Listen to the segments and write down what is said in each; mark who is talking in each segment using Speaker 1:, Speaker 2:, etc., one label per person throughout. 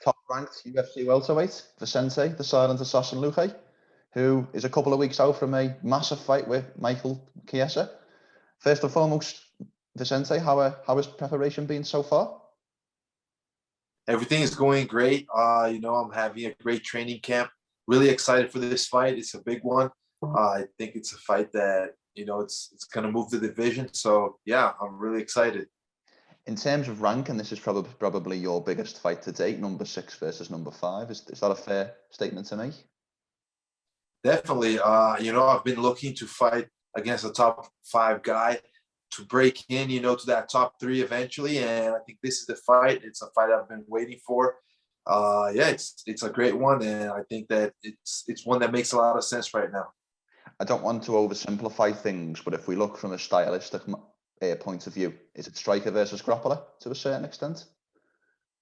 Speaker 1: top-ranked UFC welterweight Vicente the Silent Assassin Luque, who is a couple of weeks out from a massive fight with Michael Chiesa. First and foremost, Vicente, how has preparation been so far?
Speaker 2: Everything is going great. I'm having a great training camp. Really excited for this fight. It's a big one. I think it's a fight that, it's going to move the division. So, yeah, I'm really excited.
Speaker 1: In terms of ranking, this is probably your biggest fight to date, number 6 versus number 5. Is that a fair statement to make?
Speaker 2: Definitely. I've been looking to fight against a top 5 guy to break in, to that top 3 eventually. And I think this is the fight. It's a fight I've been waiting for. It's a great one. And I think that it's one that makes a lot of sense right now.
Speaker 1: I don't want to oversimplify things, but if we look from a stylistic point of view, is it striker versus grappler to a certain extent?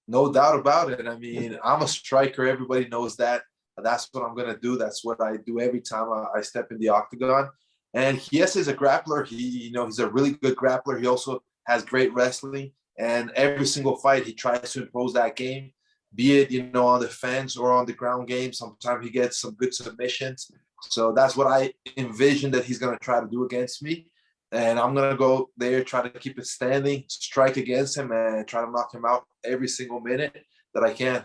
Speaker 2: No doubt about it. I mean, I'm a striker. Everybody knows that. That's what I'm going to do. That's what I do every time I step in the octagon. And Chiesa is a grappler. He's a really good grappler. He also has great wrestling. And every single fight, he tries to impose that game, be it, on the fence or on the ground game. Sometimes he gets some good submissions. So that's what I envision that he's going to try to do against me. And I'm going to go there, try to keep it standing, strike against him, and try to knock him out every single minute that I can.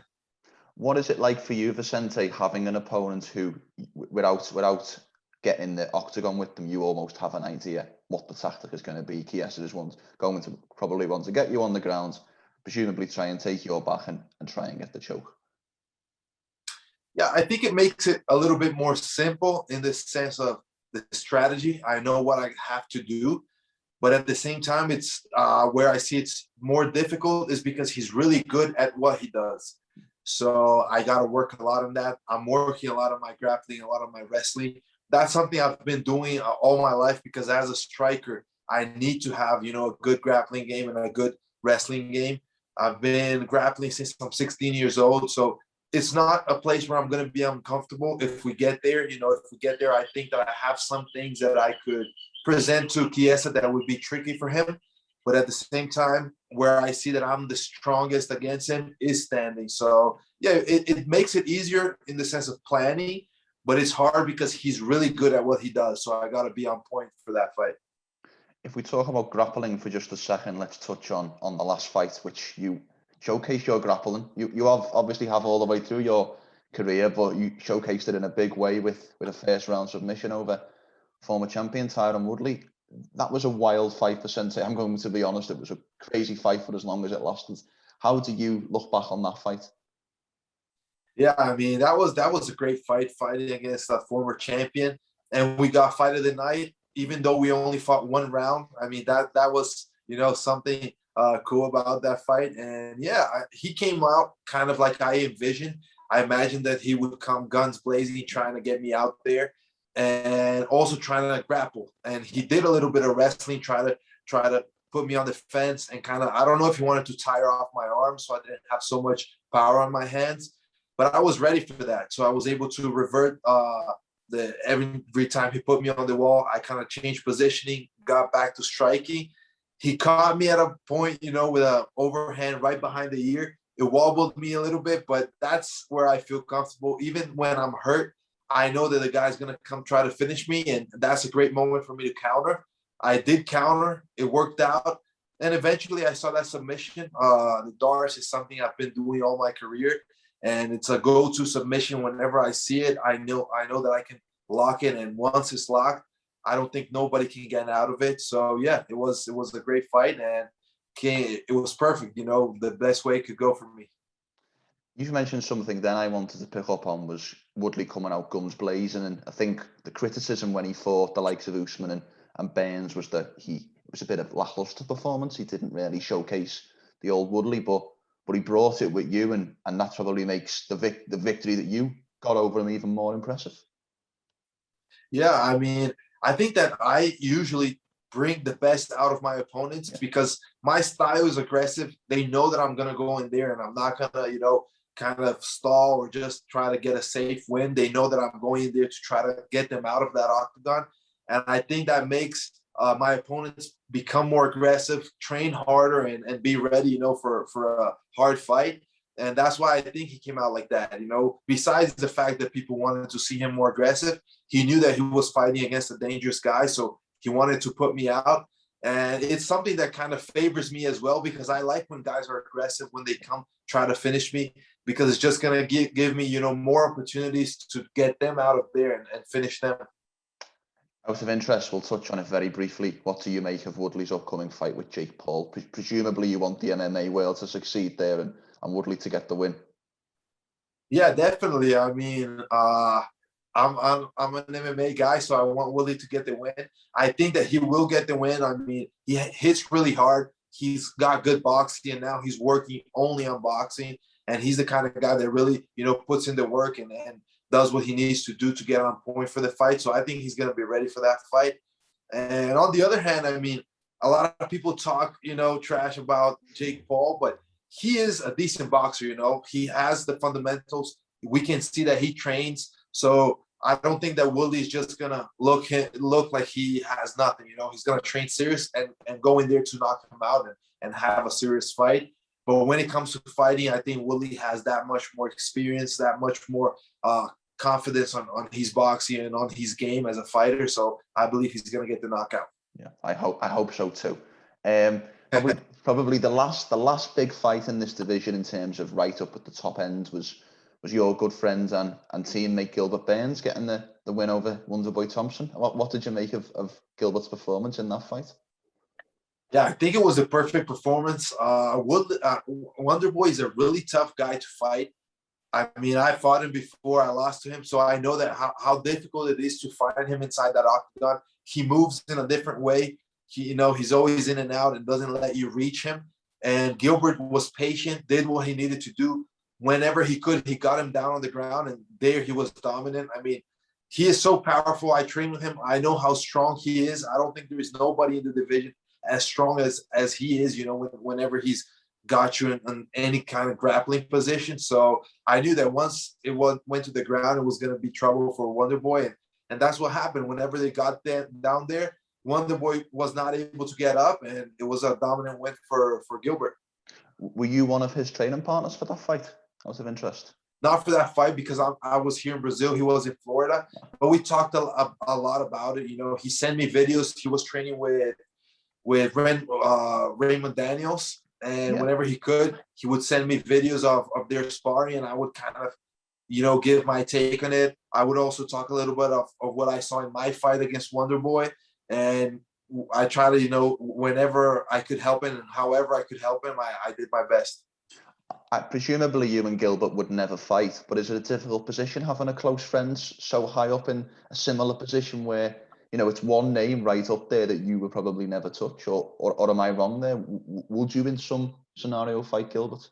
Speaker 1: What is it like for you, Vicente, having an opponent who, without getting the octagon with them, you almost have an idea what the tactic is going to be? Chiesa is going to probably want to get you on the ground, presumably try and take your back and try and get the choke.
Speaker 2: Yeah, I think it makes it a little bit more simple in the sense of the strategy. I know what I have to do, but at the same time, it's where I see it's more difficult is because he's really good at what he does. So I got to work a lot on that. I'm working a lot on my grappling, a lot on my wrestling. That's something I've been doing all my life because as a striker, I need to have, a good grappling game and a good wrestling game. I've been grappling since I'm 16 years old. So it's not a place where I'm going to be uncomfortable if we get there. I think that I have some things that I could present to Chiesa that would be tricky for him. But at the same time, where I see that I'm the strongest against him is standing. So, yeah, it makes it easier in the sense of planning, but it's hard because he's really good at what he does. So I got to be on point for that fight.
Speaker 1: If we talk about grappling for just a second, let's touch on the last fight, which you showcase your grappling. You obviously have all the way through your career, but you showcased it in a big way with a first round submission over former champion Tyron Woodley. That was a wild fight for Sensei. I'm going to be honest, it was a crazy fight for as long as it lasted. How do you look back on that fight?
Speaker 2: Yeah, I mean, that was a great fight, fighting against a former champion. And we got fight of the night, even though we only fought one round. I mean, that was, something cool about that fight. And yeah, he came out kind of like I envisioned. I imagined that he would come guns blazing, trying to get me out there and also trying to grapple. And he did a little bit of wrestling, try to put me on the fence and kind of, I don't know if he wanted to tire off my arms so I didn't have so much power on my hands, but I was ready for that. So I was able to revert every time he put me on the wall, I kind of changed positioning, got back to striking. He caught me at a point, with an overhand right behind the ear. It wobbled me a little bit, but that's where I feel comfortable. Even when I'm hurt, I know that the guy's going to come try to finish me, and that's a great moment for me to counter. I did counter. It worked out. And eventually I saw that submission. The Doris is something I've been doing all my career, and it's a go-to submission. Whenever I see it, I know that I can lock it, and once it's locked, I don't think nobody can get out of it. So yeah, it was a great fight, and it was perfect. The best way it could go for me.
Speaker 1: You've mentioned something then I wanted to pick up on was Woodley coming out guns blazing, and I think the criticism when he fought the likes of Usman and Burns was that it was a bit of lackluster performance. He didn't really showcase the old Woodley, but he brought it with you, and that probably makes the victory that you got over him even more impressive.
Speaker 2: Yeah, I mean, I think that I usually bring the best out of my opponents because my style is aggressive. They know that I'm going to go in there and I'm not going to, kind of stall or just try to get a safe win. They know that I'm going in there to try to get them out of that octagon. And I think that makes my opponents become more aggressive, train harder, and be ready, for a hard fight. And that's why I think he came out like that. Besides the fact that people wanted to see him more aggressive, he knew that he was fighting against a dangerous guy. So he wanted to put me out. And it's something that kind of favors me as well, because I like when guys are aggressive when they come try to finish me, because it's just going to give me, more opportunities to get them out of there and finish them.
Speaker 1: Out of interest, we'll touch on it very briefly. What do you make of Woodley's upcoming fight with Jake Paul? Presumably you want the MMA world to succeed there and Woodley to get the win.
Speaker 2: Yeah, definitely. I mean, I'm an MMA guy, so I want Woodley to get the win. I think that he will get the win. I mean, he hits really hard. He's got good boxing, and now he's working only on boxing. And he's the kind of guy that really, puts in the work and does what he needs to do to get on point for the fight. So I think he's going to be ready for that fight. And on the other hand, I mean, a lot of people talk, trash about Jake Paul, but he is a decent boxer. He has the fundamentals. We can see that he trains. So I don't think that Woodley is just going to look like he has nothing. He's going to train serious and go in there to knock him out and have a serious fight. But when it comes to fighting, I think Woodley has that much more experience, that much more confidence on his boxing and on his game as a fighter. So I believe he's going to get the knockout.
Speaker 1: Yeah, I hope so too. Probably the last big fight in this division in terms of right up at the top end was your good friend and teammate Gilbert Burns getting the win over Wonderboy Thompson. What did you make of Gilbert's performance in that fight?
Speaker 2: Yeah, I think it was a perfect performance. Wonderboy is a really tough guy to fight. I mean, I fought him before I lost to him, so I know that how difficult it is to find him inside that octagon. He moves in a different way. He's always in and out and doesn't let you reach him. And Gilbert was patient, did what he needed to do. Whenever he could, he got him down on the ground, and there he was dominant. I mean, he is so powerful. I trained with him. I know how strong he is. I don't think there is nobody in the division as strong as he is, whenever he's got you in any kind of grappling position. So I knew that once it went to the ground, it was going to be trouble for Wonderboy. And that's what happened. Whenever they got down there, Wonderboy was not able to get up, and it was a dominant win for Gilbert.
Speaker 1: Were you one of his training partners for that fight? Out of interest.
Speaker 2: Not for that fight, because I was here in Brazil. He was in Florida. But we talked a lot about it. He sent me videos. He was training with Raymond Daniels. And whenever he could, he would send me videos of their sparring, and I would kind of, give my take on it. I would also talk a little bit of what I saw in my fight against Wonderboy. And I try to, whenever I could help him and however I could help him, I did my best.
Speaker 1: Presumably you and Gilbert would never fight, but is it a difficult position having a close friend so high up in a similar position where, it's one name right up there that you would probably never touch, or am I wrong there? Would you in some scenario fight Gilbert?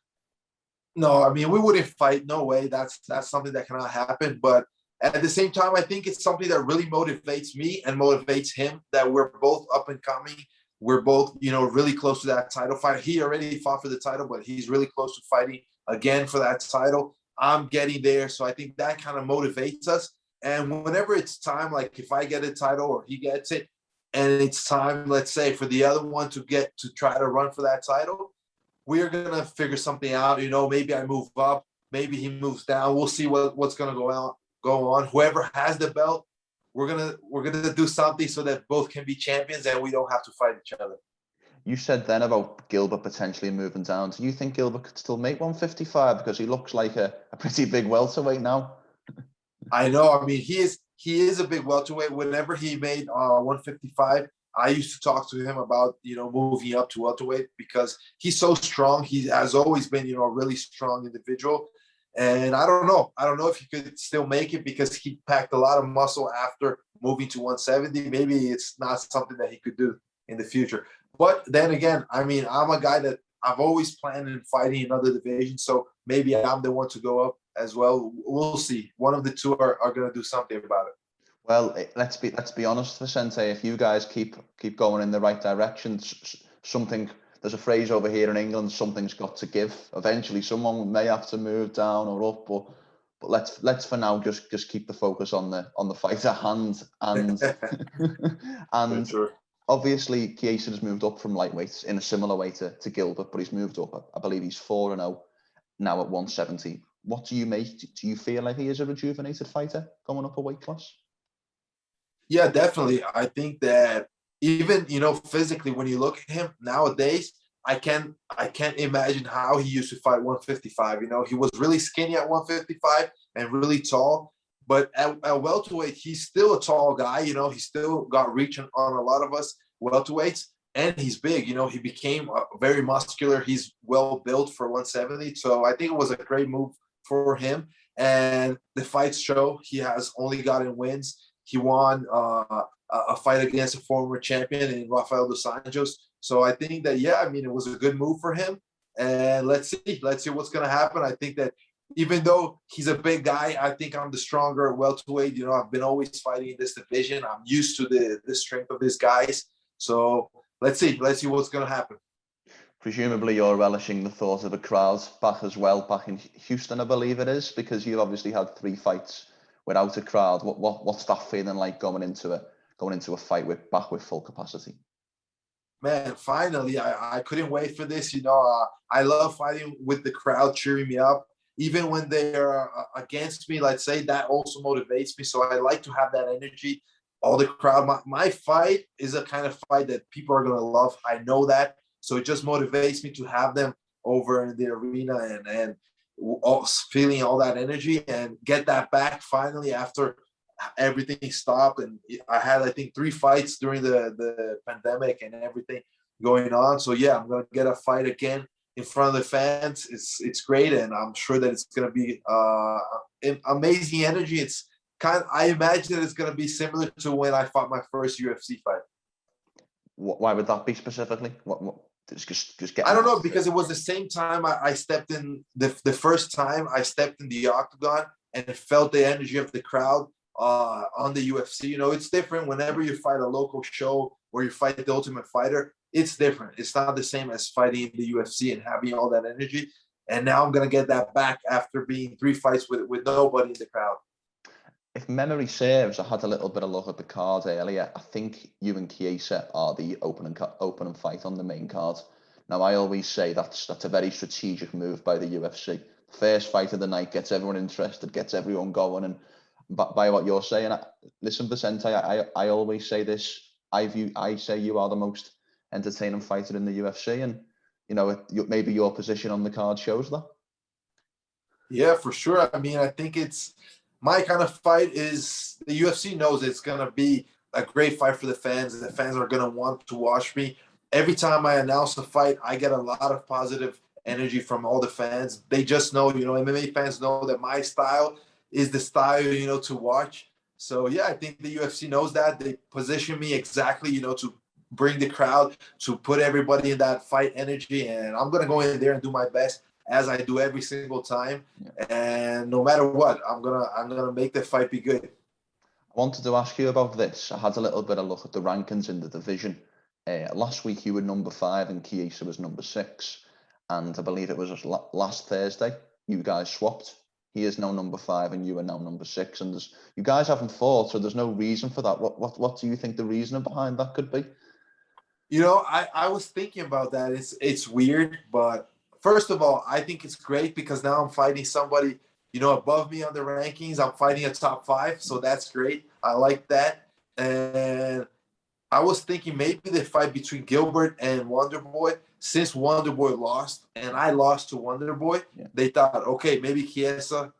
Speaker 2: No, I mean, we wouldn't fight. No way. That's something that cannot happen. But at the same time, I think it's something that really motivates me and motivates him, that we're both up and coming. We're both, really close to that title fight. He already fought for the title, but he's really close to fighting again for that title. I'm getting there. So I think that kind of motivates us. And whenever it's time, like if I get a title or he gets it, and it's time, let's say, for the other one to try to run for that title, we're going to figure something out. Maybe I move up, maybe he moves down. We'll see what's going to go on. Whoever has the belt, we're gonna do something so that both can be champions and we don't have to fight each other.
Speaker 1: You said then about Gilbert potentially moving down. Do you think Gilbert could still make 155? Because he looks like a pretty big welterweight now.
Speaker 2: I know. I mean, he is a big welterweight. Whenever he made 155, I used to talk to him about, moving up to welterweight, because he's so strong. He has always been, a really strong individual. And I don't know if he could still make it, because he packed a lot of muscle after moving to 170. Maybe it's not something that he could do in the future. But then again, I mean, I'm a guy that I've always planned on fighting in other divisions. So maybe I'm the one to go up as well. We'll see. One of the two are going to do something about it.
Speaker 1: Well, let's be honest, Vicente. If you guys keep going in the right direction, there's a phrase over here in England: something's got to give. Eventually, someone may have to move down or up, but let's for now just keep the focus on the fight at hand. And
Speaker 2: sure.
Speaker 1: Obviously, Chiesa has moved up from lightweight in a similar way to Gilbert, but he's moved up. I believe he's 4-0. now at 170. What do you make? Do you feel like he is a rejuvenated fighter going up a weight class?
Speaker 2: Yeah, definitely. I think that even, physically, when you look at him nowadays, I can't imagine how he used to fight 155. He was really skinny at 155 and really tall. But at welterweight, he's still a tall guy. He still got reach on a lot of us welterweights, and he's big. He became very muscular. He's well built for 170. So I think it was a great move for him. And the fights show he has only gotten wins. He won a fight against a former champion in Rafael dos Anjos. So I think that, it was a good move for him. And let's see what's going to happen. I think that even though he's a big guy, I think I'm the stronger welterweight. I've been always fighting in this division. I'm used to the strength of these guys. So let's see what's going to happen.
Speaker 1: Presumably you're relishing the thought of a crowd back as well, back in Houston, I believe it is, because you obviously had 3 fights without a crowd. What's that feeling like going into a fight back with full capacity?
Speaker 2: Man, finally, I couldn't wait for this. I love fighting with the crowd cheering me up. Even when they're against me, let's say, that also motivates me. So I like to have that energy, all the crowd. My fight is a kind of fight that people are going to love. I know that. So it just motivates me to have them over in the arena and feeling all that energy and get that back finally after everything stopped. And I had, I think, 3 fights during the pandemic and everything going on. So yeah, I'm going to get a fight again in front of the fans. It's great. And I'm sure that it's going to be amazing energy. I imagine it's going to be similar to when I fought my first UFC fight.
Speaker 1: Why would that be specifically? What just get?
Speaker 2: I don't know, because it was the same time I stepped in the first time I stepped in the octagon and felt the energy of the crowd on the UFC. It's different whenever you fight a local show or you fight the Ultimate Fighter. It's different. It's not the same as fighting in the UFC and having all that energy. And now I'm gonna get that back after being 3 fights with nobody in the crowd.
Speaker 1: If memory serves, I had a little bit of look at the card earlier. I think you and Chiesa are the opening fight on the main card. Now, I always say that's a very strategic move by the UFC. First fight of the night gets everyone interested, gets everyone going. And by what you're saying, listen, Vicente, I always say this. I say you are the most entertaining fighter in the UFC, and maybe your position on the card shows that.
Speaker 2: Yeah, for sure. I think it's my kind of fight. Is the UFC knows it's gonna be a great fight for the fans. The fans are gonna want to watch me. Every time I announce a fight, I get a lot of positive energy from all the fans. They just know, MMA fans know that my style is the style, to watch. So yeah, I think the UFC knows that. They position me exactly, to bring the crowd, to put everybody in that fight energy. And I'm gonna go in there and do my best, as I do every single time. Yeah. And no matter what, I'm gonna make the fight be good.
Speaker 1: I wanted to ask you about this. I had a little bit of look at the rankings in the division. Last week you were number 5 and Chiesa was number 6. And I believe it was last Thursday you guys swapped. He is now number 5 and you are now number 6. And you guys haven't fought, so there's no reason for that. What do you think the reason behind that could be?
Speaker 2: I was thinking about that. It's weird, but first of all, I think it's great because now I'm fighting somebody, above me on the rankings. I'm fighting a top 5, so that's great. I like that. And I was thinking maybe the fight between Gilbert and Wonderboy, since Wonderboy lost and I lost to Wonderboy, yeah. They thought, okay, maybe Chiesa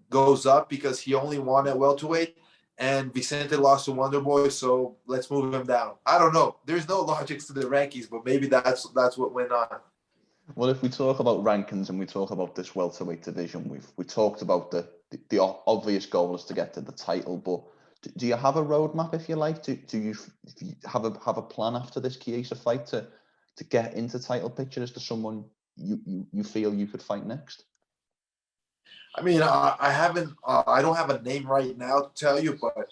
Speaker 2: goes up because he only won at welterweight, and Vicente lost to Wonderboy, so let's move him down. I don't know. There's no logic to the rankings, but maybe that's what went on.
Speaker 1: Well, if we talk about rankings and we talk about this welterweight division, we talked about the obvious goal is to get to the title, but do you have a roadmap, if you like? Do you have a plan after this Chiesa fight to get into title picture as to someone you feel you could fight next?
Speaker 2: I haven't. I don't have a name right now to tell you, but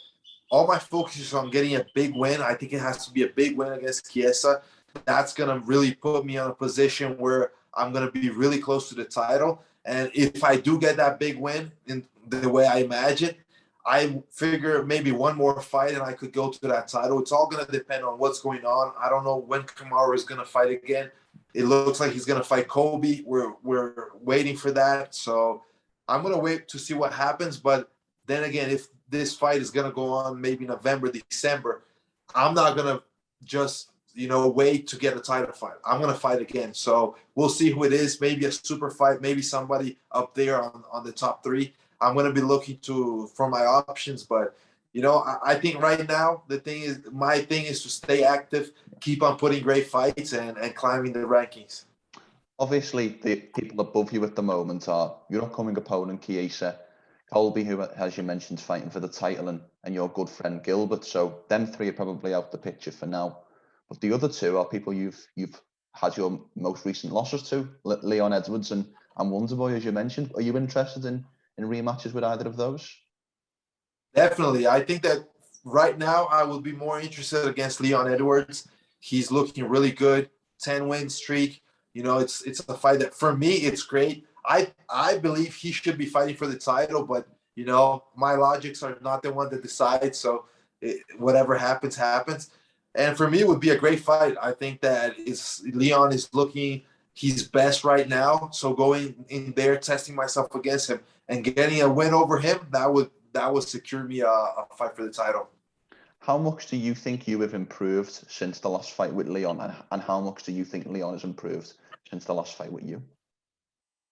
Speaker 2: all my focus is on getting a big win. I think it has to be a big win against Chiesa. That's gonna really put me in a position where I'm gonna be really close to the title. And if I do get that big win in the way I imagine, I figure maybe one more fight and I could go to that title. It's all going to depend on what's going on. I don't know when Kamaru is going to fight again. It looks like he's going to fight Kobe. We're waiting for that. So I'm going to wait to see what happens. But then again, if this fight is going to go on maybe November, December, I'm not going to just, wait to get a title fight. I'm going to fight again. So we'll see who it is. Maybe a super fight, maybe somebody up there on the top 3. I'm going to be looking for my options. But, I think right now my thing is to stay active, keep on putting great fights and climbing the rankings.
Speaker 1: Obviously, the people above you at the moment are your upcoming opponent, Chiesa, Colby, who, as you mentioned, is fighting for the title, and your good friend Gilbert. So them 3 are probably out the picture for now. But the other 2 are people you've had your most recent losses to, Leon Edwards and Wonderboy, as you mentioned. Are you interested in rematches with either of those?
Speaker 2: Definitely. I think that right now I will be more interested against Leon Edwards. He's looking really good, 10-win streak. It's a fight that for me it's great. I believe he should be fighting for the title, but my logics are not the one that decides. So whatever happens, happens. And for me, it would be a great fight. I think that Leon is looking his best right now. So going in there, testing myself against him and getting a win over him, that would secure me a fight for the title.
Speaker 1: How much do you think you have improved since the last fight with Leon, and how much do you think Leon has improved since the last fight with you?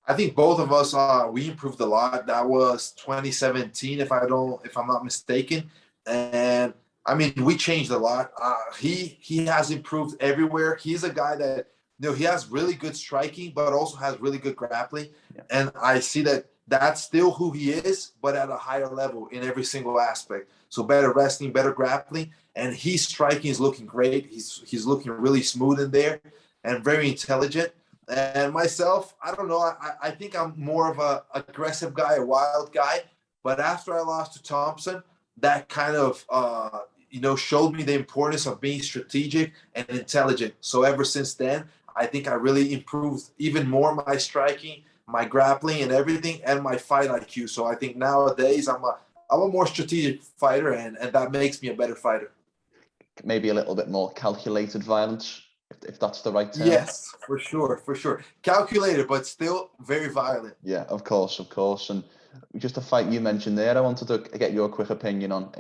Speaker 2: I think both of us we improved a lot. That was 2017, if I'm not mistaken, and I mean we changed a lot. He has improved everywhere. He's a guy that he has really good striking, but also has really good grappling, and I see that that's still who he is, but at a higher level in every single aspect. So better wrestling, better grappling, and his striking is looking great. He's looking really smooth in there and very intelligent. And myself, I don't know. I think I'm more of a aggressive guy, a wild guy. But after I lost to Thompson, that kind of showed me the importance of being strategic and intelligent. So ever since then, I think I really improved even more my striking, my grappling, and everything, and my fight IQ. So I think nowadays I'm a more strategic fighter, and that makes me a better fighter.
Speaker 1: Maybe a little bit more calculated violence, if that's the right term.
Speaker 2: Yes, for sure. Calculated, but still very violent.
Speaker 1: Yeah, of course. And just a fight you mentioned there, I wanted to get your quick opinion on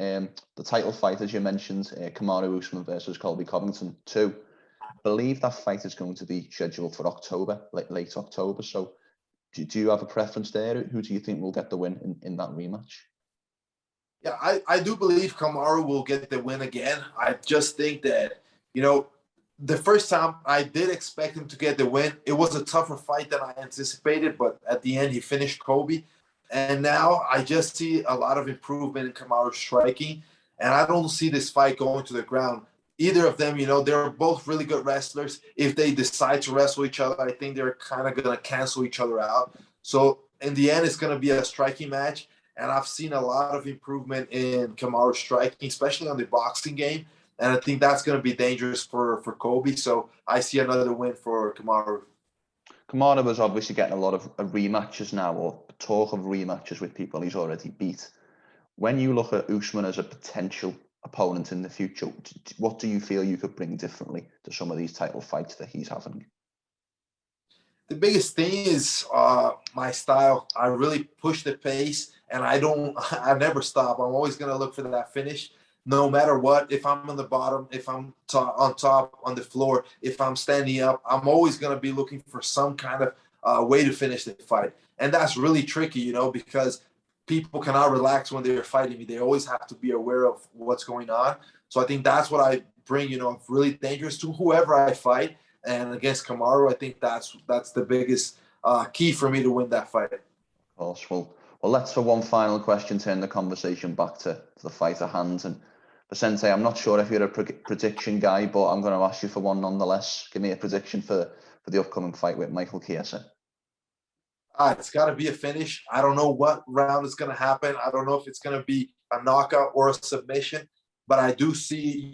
Speaker 1: the title fight, as you mentioned, Kamaru Usman versus Colby Covington 2. I believe that fight is going to be scheduled for October, late October. So do you have a preference there? Who do you think will get the win in that rematch?
Speaker 2: Yeah, I do believe Kamaru will get the win again. I just think that, the first time I did expect him to get the win. It was a tougher fight than I anticipated, but at the end he finished Kobe. And now I just see a lot of improvement in Kamaru's striking, and I don't see this fight going to the ground. Either of them, they're both really good wrestlers. If they decide to wrestle each other, I think they're kind of going to cancel each other out. So in the end, it's going to be a striking match. And I've seen a lot of improvement in Kamaru's striking, especially on the boxing game. And I think that's going to be dangerous for Kobe. So I see another win for Kamaru.
Speaker 1: Kamaru was obviously getting a lot of rematches now, or talk of rematches with people he's already beat. When you look at Usman as a potential opponent in the future, what do you feel you could bring differently to some of these title fights that he's having?
Speaker 2: The biggest thing is my style. I really push the pace, and I never stop. I'm always going to look for that finish, no matter what. If I'm on the bottom, if I'm on top, on the floor, if I'm standing up, I'm always going to be looking for some kind of way to finish the fight. And that's really tricky, because people cannot relax when they're fighting me. They always have to be aware of what's going on. So I think that's what I bring, really dangerous to whoever I fight. And against Kamaru, I think that's the biggest key for me to win that fight.
Speaker 1: Of course. Well, let's, for one final question, turn the conversation back to the fight at hand. And Vicente, I'm not sure if you're a prediction guy, but I'm going to ask you for one nonetheless. Give me a prediction for the upcoming fight with Michael Chiesa.
Speaker 2: It's got to be a finish. I don't know what round is going to happen. I don't know if it's going to be a knockout or a submission, but I do see,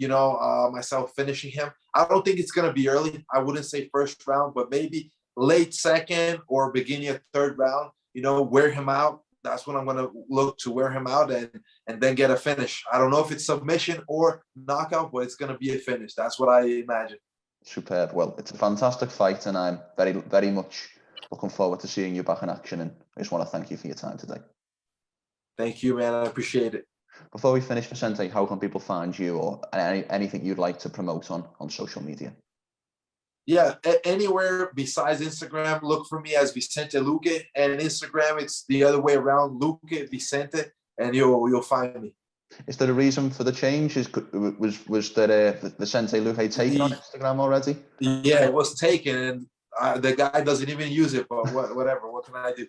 Speaker 2: myself finishing him. I don't think it's going to be early. I wouldn't say first round, but maybe late second or beginning of third round, wear him out. That's when I'm going to look to wear him out and then get a finish. I don't know if it's submission or knockout, but it's going to be a finish. That's what I imagine.
Speaker 1: Superb. Well, it's a fantastic fight, and I'm very, very much looking forward to seeing you back in action. And I just want to thank you for your time today.
Speaker 2: Thank you, man. I appreciate it.
Speaker 1: Before we finish, Vicente, how can people find you, or anything you'd like to promote on social media?
Speaker 2: Yeah, anywhere besides Instagram, look for me as Vicente Luque, and Instagram it's the other way around, Luque Vicente, and you'll find me.
Speaker 1: Is there a reason for the change? Was there Vicente Luque taken on Instagram already?
Speaker 2: Yeah, it was taken, and the guy doesn't even use it. But whatever, what can I do?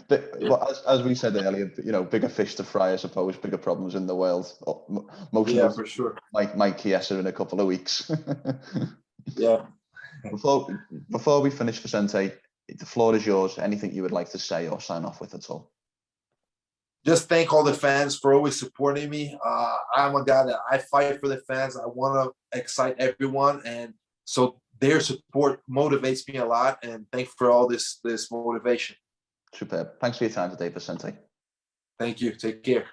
Speaker 1: But as we said earlier, bigger fish to fry, I suppose. Bigger problems in the world. Most of us,
Speaker 2: for sure.
Speaker 1: Mike Chiesa in a couple of weeks.
Speaker 2: Yeah.
Speaker 1: Before we finish, Vicente, the floor is yours. Anything you would like to say or sign off with at all?
Speaker 2: Just thank all the fans for always supporting me. I'm a guy that I fight for the fans. I want to excite everyone, and so their support motivates me a lot. And thanks for all this motivation.
Speaker 1: Superb. Thanks for your time today, Vicente.
Speaker 2: Thank you. Take care.